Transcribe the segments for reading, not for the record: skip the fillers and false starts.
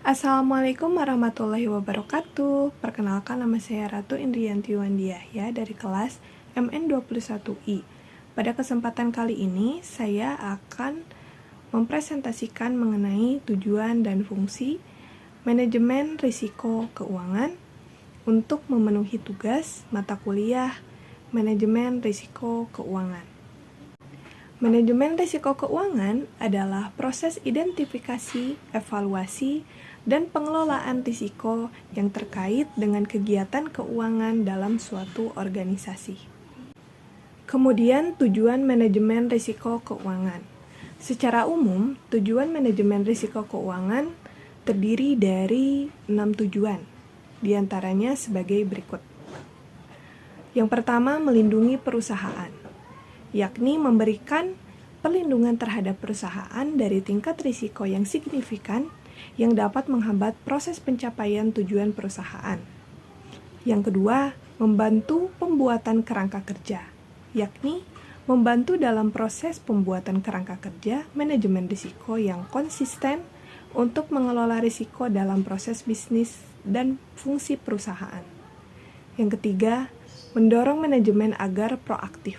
Assalamualaikum warahmatullahi wabarakatuh. Perkenalkan, nama saya Ratu Indriyanti Wandiahya dari kelas MN21I. Pada kesempatan kali ini, saya akan mempresentasikan mengenai tujuan dan fungsi manajemen risiko keuangan untuk memenuhi tugas mata kuliah manajemen risiko keuangan. Manajemen risiko keuangan adalah proses identifikasi, evaluasi, dan pengelolaan risiko yang terkait dengan kegiatan keuangan dalam suatu organisasi. Kemudian, tujuan manajemen risiko keuangan. Secara umum, tujuan manajemen risiko keuangan terdiri dari 6 tujuan, diantaranya sebagai berikut. Yang pertama, melindungi perusahaan, yakni memberikan perlindungan terhadap perusahaan dari tingkat risiko yang signifikan yang dapat menghambat proses pencapaian tujuan perusahaan. Yang kedua, membantu pembuatan kerangka kerja, yakni membantu dalam proses pembuatan kerangka kerja manajemen risiko yang konsisten untuk mengelola risiko dalam proses bisnis dan fungsi perusahaan. Yang ketiga, mendorong manajemen agar proaktif,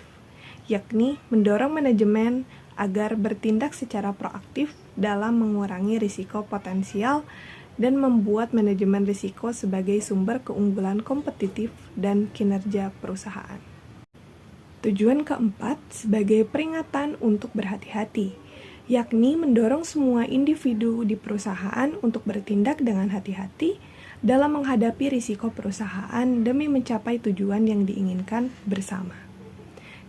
yakni mendorong manajemen agar bertindak secara proaktif dalam mengurangi risiko potensial dan membuat manajemen risiko sebagai sumber keunggulan kompetitif dan kinerja perusahaan. Tujuan keempat, sebagai peringatan untuk berhati-hati, yakni mendorong semua individu di perusahaan untuk bertindak dengan hati-hati dalam menghadapi risiko perusahaan demi mencapai tujuan yang diinginkan bersama.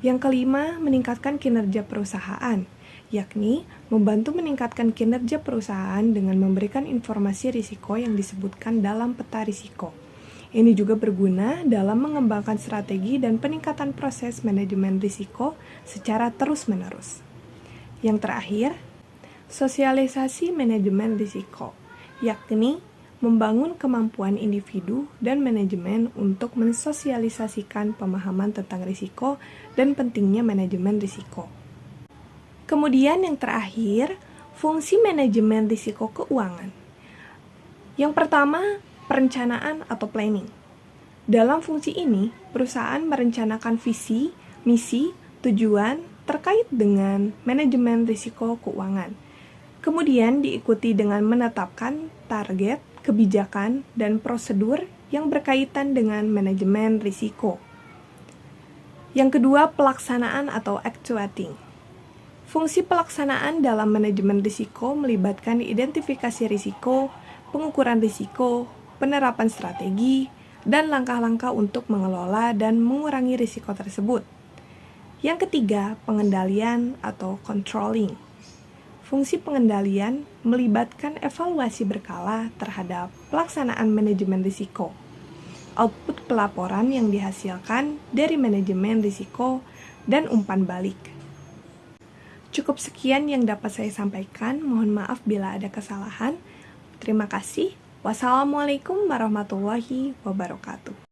Yang kelima, meningkatkan kinerja perusahaan, yakni membantu meningkatkan kinerja perusahaan dengan memberikan informasi risiko yang disebutkan dalam peta risiko. Ini juga berguna dalam mengembangkan strategi dan peningkatan proses manajemen risiko secara terus-menerus. Yang terakhir, sosialisasi manajemen risiko, yakni membangun kemampuan individu dan manajemen untuk mensosialisasikan pemahaman tentang risiko dan pentingnya manajemen risiko. Kemudian yang terakhir, fungsi manajemen risiko keuangan. Yang pertama, perencanaan atau planning. Dalam fungsi ini, perusahaan merencanakan visi, misi, tujuan terkait dengan manajemen risiko keuangan. Kemudian diikuti dengan menetapkan target, kebijakan, dan prosedur yang berkaitan dengan manajemen risiko. Yang kedua, pelaksanaan atau actuating. Fungsi pelaksanaan dalam manajemen risiko melibatkan identifikasi risiko, pengukuran risiko, penerapan strategi, dan langkah-langkah untuk mengelola dan mengurangi risiko tersebut. Yang ketiga, pengendalian atau controlling. Fungsi pengendalian melibatkan evaluasi berkala terhadap pelaksanaan manajemen risiko, output pelaporan yang dihasilkan dari manajemen risiko, dan umpan balik. Cukup sekian yang dapat saya sampaikan, mohon maaf bila ada kesalahan. Terima kasih. Wassalamualaikum warahmatullahi wabarakatuh.